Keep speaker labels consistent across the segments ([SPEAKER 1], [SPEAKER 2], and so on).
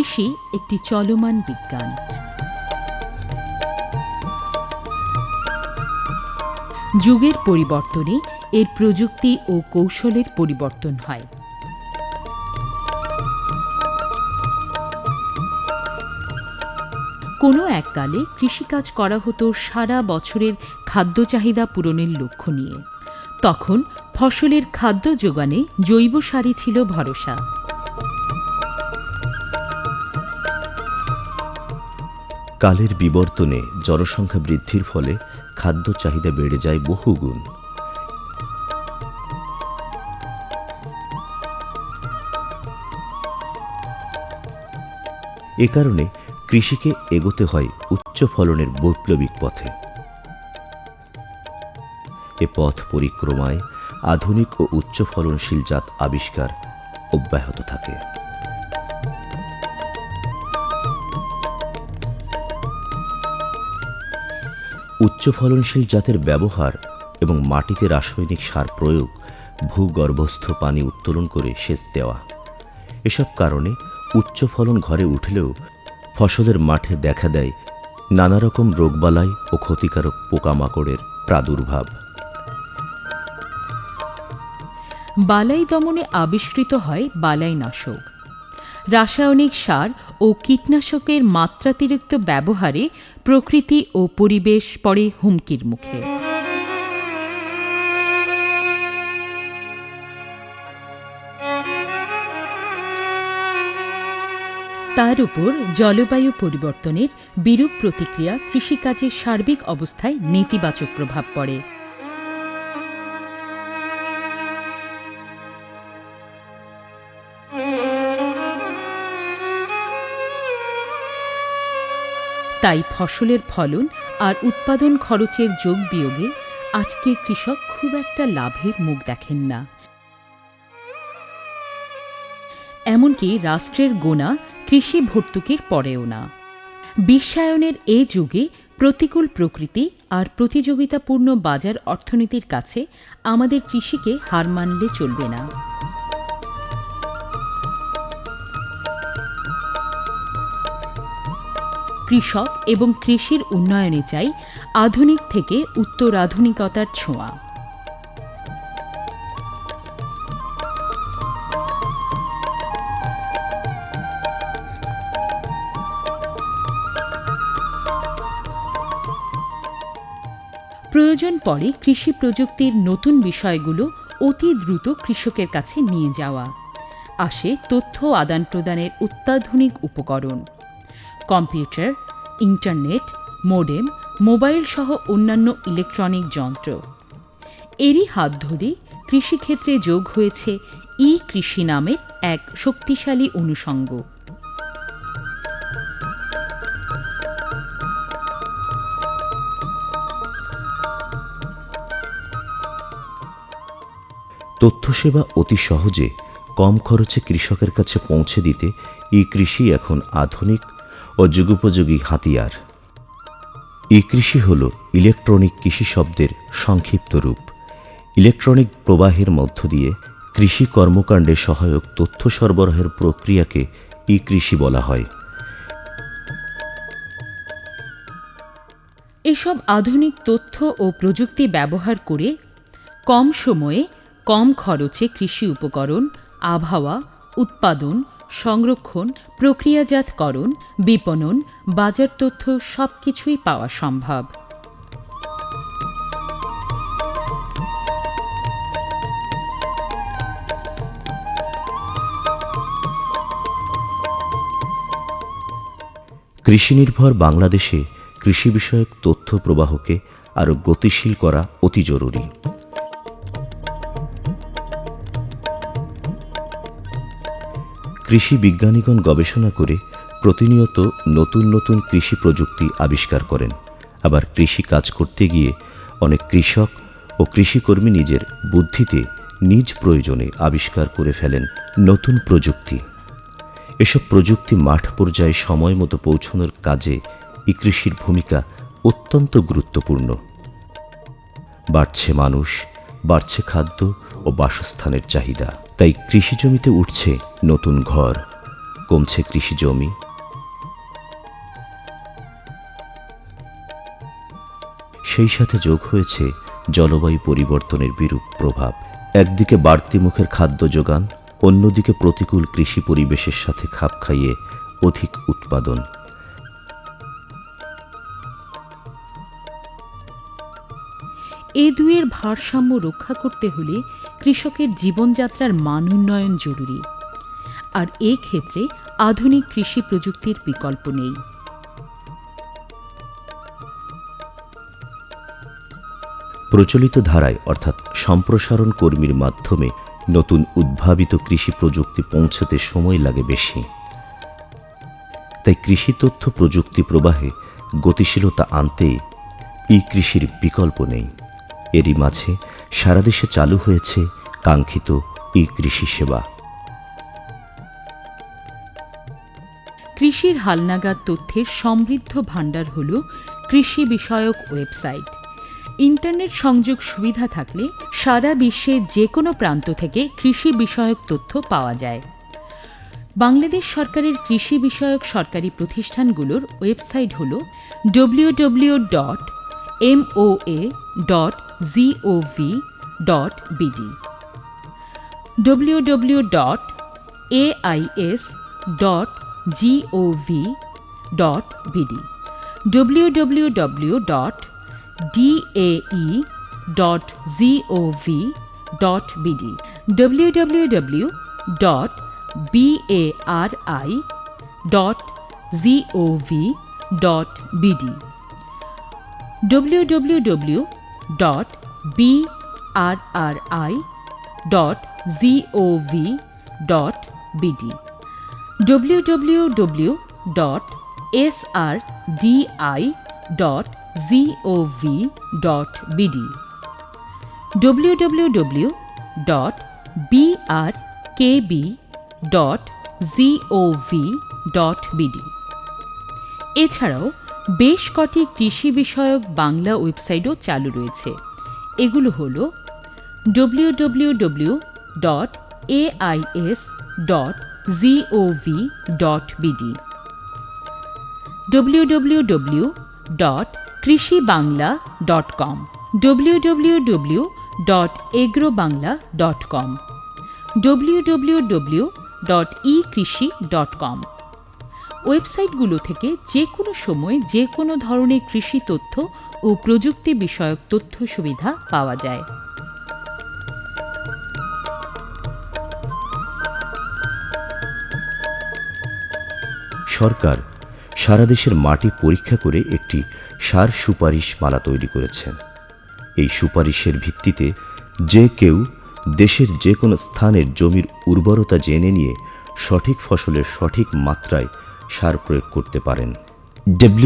[SPEAKER 1] কৃষি একটি চলমান বিজ্ঞান। যুগের পরিবর্তনে এর প্রযুক্তি ও কৌশলের পরিবর্তন হয়। কোনো এককালে কৃষিকাজ করা হতো সারা বছরের খাদ্য চাহিদা পূরণের লক্ষ্য নিয়ে। তখন ফসলের খাদ্য যোগানে জৈব সারই ছিল ভরসা।
[SPEAKER 2] কালের বিবর্তনে জনসংখ্যা বৃদ্ধির ফলে খাদ্য চাহিদা বেড়ে যায় বহুগুণ। এ কারণে কৃষিকে এগোতে হয় উচ্চ ফলনের বৈপ্লবিক পথে। এ পথ পরিক্রমায় আধুনিক ও উচ্চ ফলনশীল জাত আবিষ্কার অব্যাহত থাকে। উচ্চ ফলনশীল জাতের ব্যবহার এবং মাটিতে রাসায়নিক সার প্রয়োগ, ভূগর্ভস্থ পানি উত্তোলন করে সেচ দেওয়া, এসব কারণে উচ্চ ফলন ঘরে উঠলেও ফসলের মাঠে দেখা দেয় নানা রকম রোগবালাই ও ক্ষতিকারক পোকামাকড়ের প্রাদুর্ভাব।
[SPEAKER 1] বালাই দমনে আবিষ্কৃত হয় বালাইনাশক। রাসায়নিক সার ও কীটনাশকের মাত্রাতিরিক্ত ব্যবহারে প্রকৃতি ও পরিবেশ পড়ে হুমকির মুখে। তার উপর জলবায়ু পরিবর্তনের বিরূপ প্রতিক্রিয়া কৃষিকাজের সার্বিক অবস্থায় নেতিবাচক প্রভাব পড়ে। তাই ফসলের ফলন আর উৎপাদন খরচের যোগ বিয়োগে আজকে কৃষক খুব একটা লাভের মুখ দেখেন না। এমনকি রাষ্ট্রের গোনা কৃষি ভর্তুকির পরেও না। বিশ্বায়নের এ যুগে প্রতিকূল প্রকৃতি আর প্রতিযোগিতাপূর্ণ বাজার অর্থনীতির কাছে আমাদের কৃষিকে হার মানলে চলবে না। কৃষক এবং কৃষির উন্নয়নে চাই আধুনিক থেকে উত্তরাধুনিকতার ছোঁয়া। প্রয়োজন পড়ে কৃষি প্রযুক্তির নতুন বিষয়গুলো অতি দ্রুত কৃষকের কাছে নিয়ে যাওয়া। আসে তথ্য আদান প্রদানের অত্যাধুনিক উপকরণ, কম্পিউটার, ইন্টারনেট, মোডেম, মোবাইল সহ অন্যান্য ইলেকট্রনিক যন্ত্র। এরই হাত ধরে কৃষিক্ষেত্রে যোগ হয়েছে ই কৃষি নামের এক শক্তিশালী অনুষঙ্গ।
[SPEAKER 2] তথ্যসেবা অতি সহজে কম খরচে কৃষকের কাছে পৌঁছে দিতে ই কৃষি এখন আধুনিক ও যুগোপযোগী হাতিয়ার। ই কৃষি হল ইলেকট্রনিক কৃষি শব্দের সংক্ষিপ্ত রূপ। ইলেকট্রনিক প্রবাহের মধ্য দিয়ে কৃষি কর্মকাণ্ডে সহায়ক তথ্য সরবরাহের প্রক্রিয়াকে ই কৃষি বলা হয়।
[SPEAKER 1] এসব আধুনিক তথ্য ও প্রযুক্তি ব্যবহার করে কম সময়ে কম খরচে কৃষি উপকরণ, আবহাওয়া, উৎপাদন, সংরক্ষণ, প্রক্রিয়াজাতকরণ, বিপণন, বাজার তথ্য সবকিছুই পাওয়া সম্ভব।
[SPEAKER 2] কৃষিনির্ভর বাংলাদেশে কৃষি বিষয়ক তথ্য প্রবাহকে আরও গতিশীল করা অতি জরুরি। কৃষি বিজ্ঞানীগণ গবেষণা করে প্রতিনিয়ত নতুন নতুন কৃষি প্রযুক্তি আবিষ্কার করেন। আবার কৃষি কাজ করতে গিয়ে অনেক কৃষক ও কৃষিকর্মী নিজের বুদ্ধিতে নিজ প্রয়োজনে আবিষ্কার করে ফেলেন নতুন প্রযুক্তি। এসব প্রযুক্তি মাঠ পর্যায়ে সময় মতো পৌঁছানোর কাজে ই কৃষির ভূমিকা অত্যন্ত গুরুত্বপূর্ণ। বাড়ছে মানুষ, বাড়ছে খাদ্য ও বাসস্থানের চাহিদা। তাই কৃষি জমিতে উঠছে নতুন ঘর, কমছে কৃষি জমি, সেই সাথে যোগ হয়েছে জলবায়ু পরিবর্তনের বিরূপ প্রভাব। একদিকে বাড়তি মুখের খাদ্য যোগান, অন্যদিকে প্রতিকূল কৃষি পরিবেশের সাথে খাপ খাইয়ে অধিক উৎপাদন।
[SPEAKER 1] এ দুয়ের ভারসাম্য রক্ষা করতে হলে কৃষকের জীবনযাত্রার মান উন্নয়ন জরুরি, আর এই ক্ষেত্রে আধুনিক কৃষি প্রযুক্তির বিকল্প নেই।
[SPEAKER 2] প্রচলিত ধারায় অর্থাৎ সম্প্রসারণ কর্মীর মাধ্যমে নতুন উদ্ভাবিত কৃষি প্রযুক্তি পৌঁছতে সময় লাগে বেশি। তাই কৃষি তথ্য প্রযুক্তি প্রবাহে গতিশীলতা আনতে ই কৃষির বিকল্প নেই। এরই মাঝে সারা দেশে চালু হয়েছে কাঙ্ক্ষিত ই কৃষি সেবা।
[SPEAKER 1] কৃষির হালনাগাদ তথ্যের সমৃদ্ধ ভাণ্ডার হল কৃষি বিষয়ক ওয়েবসাইট। ইন্টারনেট সংযোগ সুবিধা থাকলে সারা বিশ্বের যে কোনো প্রান্ত থেকে কৃষি বিষয়ক তথ্য পাওয়া যায়। বাংলাদেশ সরকারের কৃষি বিষয়ক সরকারি প্রতিষ্ঠানগুলোর ওয়েবসাইট হল www.moa.gov.bd, www.ais.gov.bd, www.dae.gov.bd, www.bari.gov.bd, www.brri.gov.bd, www.srdi.gov.bd, www.brkb.gov.bd। এছাড়াও বেশ কটি কৃষি বিষয়ক বাংলা ওয়েবসাইটও চালু রয়েছে। এগুলো হল www.ais.gov.bd, www.krishibangla.com, www.agrobangla.com, www.ekrishi.com। ওয়েবসাইটগুলো থেকে যে কোনো সময় যে কোনো ধরনের কৃষি তথ্য ও প্রযুক্তি বিষয়ক তথ্য সুবিধা পাওয়া যায়।
[SPEAKER 2] সরকার সারা দেশের মাটি পরীক্ষা করে একটি সার সুপারিশ মালা তৈরি করেছেন। এই সুপারিশের ভিত্তিতে যে কেউ দেশের যে কোনো স্থানের জমির উর্বরতা জেনে নিয়ে সঠিক ফসলের সঠিক মাত্রায় সার প্রয়োগ করতে পারেন।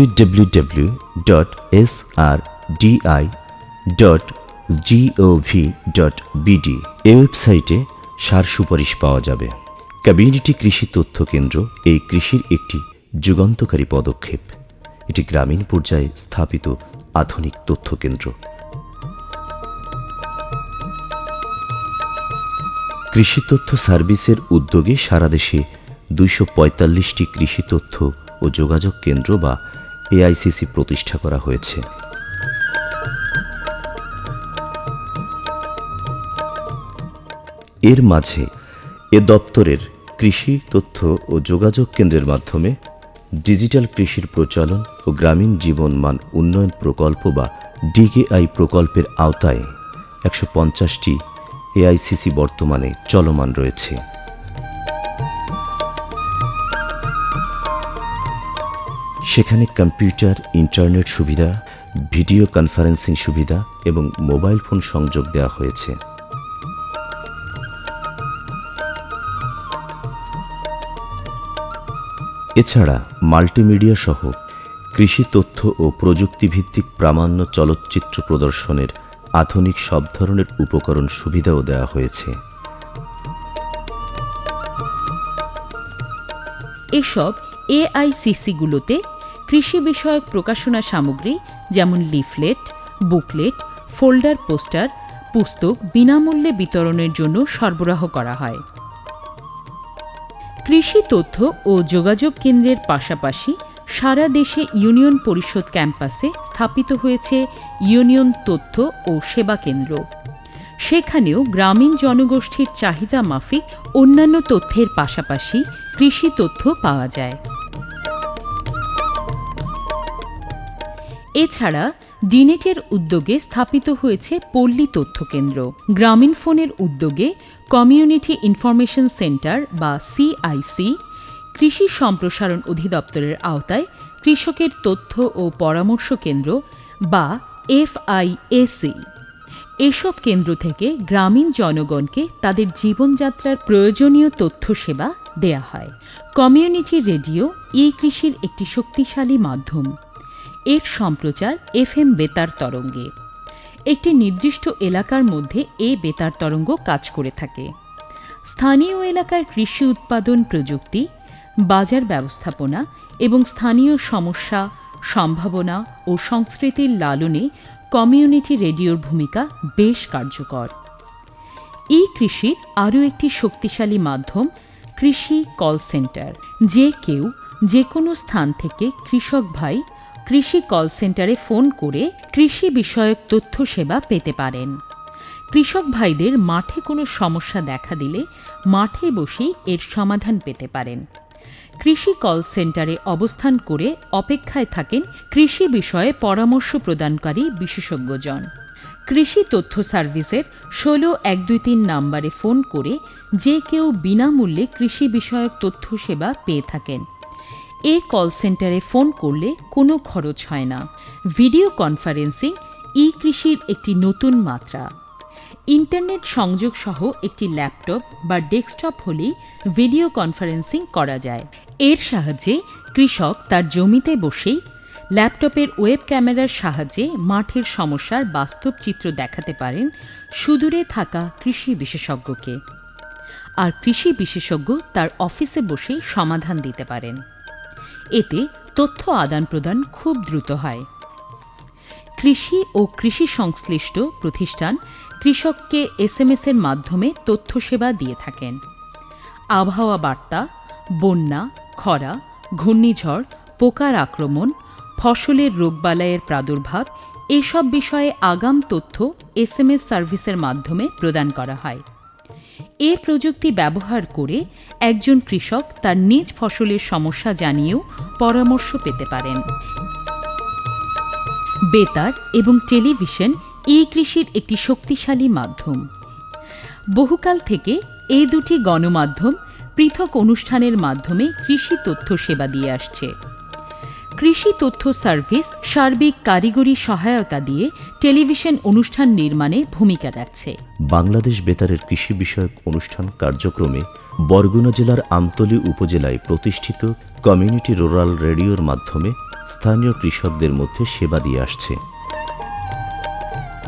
[SPEAKER 2] www.srdi.gov.bd এই ওয়েবসাইটে সার সুপারিশ পাওয়া যাবে। কমিউনিটি কৃষি তথ্য কেন্দ্র এই কৃষির একটি যুগান্তকারী পদক্ষেপ। এটি গ্রামীণ পর্যায়ে স্থাপিত আধুনিক তথ্য কেন্দ্র। কৃষি তথ্য সার্ভিসের উদ্যোগে সারা দেশে 245টি কৃষি তথ্য ও যোগাযোগ কেন্দ্র বা এআইসিসি প্রতিষ্ঠা করা হয়েছে। এর মাঝে এ দপ্তরের কৃষি তথ্য ও যোগাযোগ কেন্দ্রের মাধ্যমে ডিজিটাল কৃষির প্রচলন ও গ্রামীণ জীবনমান উন্নয়ন প্রকল্প বা ডিকেআই প্রকল্পের আওতায় 150টি এআইসিসি বর্তমানে চলমান রয়েছে। সেখানে কম্পিউটার, ইন্টারনেট সুবিধা, ভিডিও কনফারেন্সিং সুবিধা এবং মোবাইল ফোন সংযোগ দেওয়া হয়েছে। এছাড়া মাল্টিমিডিয়া সহ কৃষি তথ্য ও প্রযুক্তিভিত্তিক প্রামাণ্য চলচ্চিত্র প্রদর্শনের আধুনিক সব ধরনের উপকরণ সুবিধাও দেওয়া হয়েছে।
[SPEAKER 1] এসব এআইসিসিগুলোতে কৃষি বিষয়ক প্রকাশনা সামগ্রী যেমন লিফলেট, বুকলেট, ফোল্ডার, পোস্টার, পুস্তক বিনামূল্যে বিতরণের জন্য সরবরাহ করা হয়। কৃষি তথ্য ও যোগাযোগ কেন্দ্রের পাশাপাশি সারা দেশে ইউনিয়ন পরিষদ ক্যাম্পাসে স্থাপিত হয়েছে ইউনিয়ন তথ্য ও সেবা কেন্দ্র। সেখানেও গ্রামীণ জনগোষ্ঠীর চাহিদা মাফিক অন্যান্য তথ্যের পাশাপাশি কৃষি তথ্য পাওয়া যায়। এছাড়া ডিনেটের উদ্যোগে স্থাপিত হয়েছে পল্লী তথ্য কেন্দ্র। গ্রামীণফোনের উদ্যোগে কমিউনিটি ইনফরমেশন সেন্টার বা সিআইসি, কৃষি সম্প্রসারণ অধিদপ্তরের আওতায় কৃষকের তথ্য ও পরামর্শ কেন্দ্র বা এফআইএসি, এসব কেন্দ্র থেকে গ্রামীণ জনগণকে তাদের জীবনযাত্রার প্রয়োজনীয় তথ্য সেবা দেয়া হয়। কমিউনিটি রেডিও ই-কৃষির একটি শক্তিশালী মাধ্যম। এর সম্প্রচার এফএম বেতার তরঙ্গে। একটি নির্দিষ্ট এলাকার মধ্যে এ বেতার তরঙ্গ কাজ করে থাকে। স্থানীয় এলাকার কৃষি উৎপাদন প্রযুক্তি, বাজার ব্যবস্থাপনা এবং স্থানীয় সমস্যা, সম্ভাবনা ও সংস্কৃতির লালনে কমিউনিটি রেডিওর ভূমিকা বেশ কার্যকর। ই-কৃষির আরও একটি শক্তিশালী মাধ্যম কৃষি কল সেন্টার। যে কেউ যে কোনো স্থান থেকে কৃষক ভাই কৃষি কল সেন্টারে ফোন করে কৃষি বিষয়ক তথ্য সেবা পেতে পারেন। কৃষক ভাইদের মাঠে কোনো সমস্যা দেখা দিলে মাঠে বসেই এর সমাধান পেতে পারেন। কৃষি কল সেন্টারে অবস্থান করে অপেক্ষায় থাকেন কৃষি বিষয়ে পরামর্শ প্রদানকারী বিশেষজ্ঞজন। কৃষি তথ্য সার্ভিসের ১৬-১২৩ নম্বরে ফোন করে যে কেউ বিনামূল্যে কৃষি বিষয়ক তথ্য সেবা পেয়ে থাকেন। এ কল সেন্টারে ফোন করলে কোনো খরচ হয় না। ভিডিও কনফারেন্সিং ই-কৃষির একটি নতুন মাত্রা। ইন্টারনেট সংযোগ সহ একটি ল্যাপটপ বা ডেস্কটপ হলেই ভিডিও কনফারেন্সিং করা যায়। এর সাহায্যে কৃষক তার জমিতে বসেই ল্যাপটপের ওয়েব ক্যামেরার সাহায্যে মাঠের সমস্যার বাস্তব চিত্র দেখাতে পারেন সুদূরে থাকা কৃষি বিশেষজ্ঞকে, আর কৃষি বিশেষজ্ঞ তার অফিসে বসেই সমাধান দিতে পারেন। এতে তথ্য আদান প্রদান খুব দ্রুত হয়। কৃষি ও কৃষি সংশ্লিষ্ট প্রতিষ্ঠান কৃষককে এসএমএস-এর মাধ্যমে তথ্য সেবা দিয়ে থাকেন। আবহাওয়া বার্তা, বন্যা, খরা, ঘূর্ণিঝড়, পোকার আক্রমণ, ফসলের রোগবালাইয়ের প্রাদুর্ভাব এসব বিষয়ে আগাম তথ্য এসএমএস সার্ভিসের মাধ্যমে প্রদান করা হয়। এ প্রযুক্তি ব্যবহার করে একজন কৃষক তার নিজ ফসলের সমস্যা জানিয়েও পরামর্শ পেতে পারেন। বেতার এবং টেলিভিশন ই-কৃষির একটি শক্তিশালী মাধ্যম। বহুকাল থেকে এই দুটি গণমাধ্যম পৃথক অনুষ্ঠানের মাধ্যমে কৃষি তথ্য সেবা দিয়ে আসছে। কৃষি তথ্য সার্ভিস সার্বিক কারিগরি সহায়তা দিয়ে টেলিভিশন অনুষ্ঠান নির্মাণে ভূমিকা রাখছে।
[SPEAKER 2] বাংলাদেশ বেতারের কৃষি বিষয়ক অনুষ্ঠান কার্যক্রমে বরগুনা জেলার আমতলী উপজেলায় প্রতিষ্ঠিত কমিউনিটি রুরাল রেডিওর মাধ্যমে স্থানীয় কৃষকদের মধ্যে সেবা দিয়ে আসছে।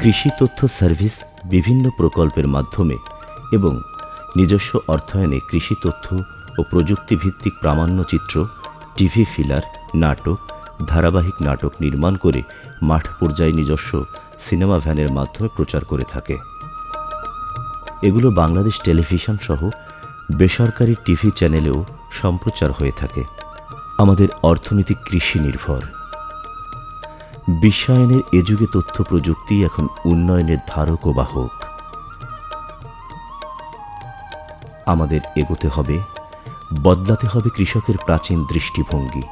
[SPEAKER 2] কৃষি তথ্য সার্ভিস বিভিন্ন প্রকল্পের মাধ্যমে এবং নিজস্ব অর্থায়নে কৃষি তথ্য ও প্রযুক্তিভিত্তিক প্রামাণ্যচিত্র, টিভি ফিলার, নাটক, ধারাবাহিক নাটক নির্মাণ করে মাঠ পর্যায়ে নিজস্ব সিনেমা ভ্যানের মাধ্যমে প্রচার করে থাকে। এগুলো বাংলাদেশ টেলিভিশন সহ বেসরকারি টিভি চ্যানেলেও সম্প্রচার হয়ে থাকে। আমাদের অর্থনীতি কৃষি নির্ভর। বিশ্বায়নের এ যুগে তথ্য প্রযুক্তি এখন উন্নয়নের ধারক ও বাহক। আমাদের এগোতে হবে, বদলাতে হবে কৃষকের প্রাচীন দৃষ্টিভঙ্গি।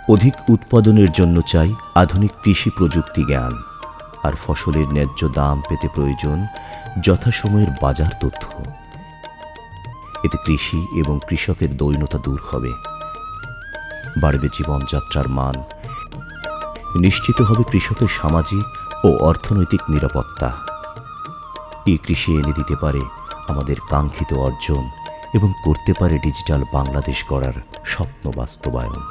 [SPEAKER 2] অধিক উৎপাদনের জন্য চাই আধুনিক কৃষি প্রযুক্তি জ্ঞান, আর ফসলের ন্যায্য দাম পেতে প্রয়োজন যথাসময়ের বাজার তথ্য। এতে কৃষি এবং কৃষকের দৈন্যতা দূর হবে, বাড়বে জীবনযাত্রার মান, নিশ্চিত হবে কৃষকের সামাজিক ও অর্থনৈতিক নিরাপত্তা। এই কৃষি এনে দিতে পারে আমাদের কাঙ্ক্ষিত অর্জন এবং করতে পারে ডিজিটাল বাংলাদেশ গড়ার স্বপ্ন বাস্তবায়ন।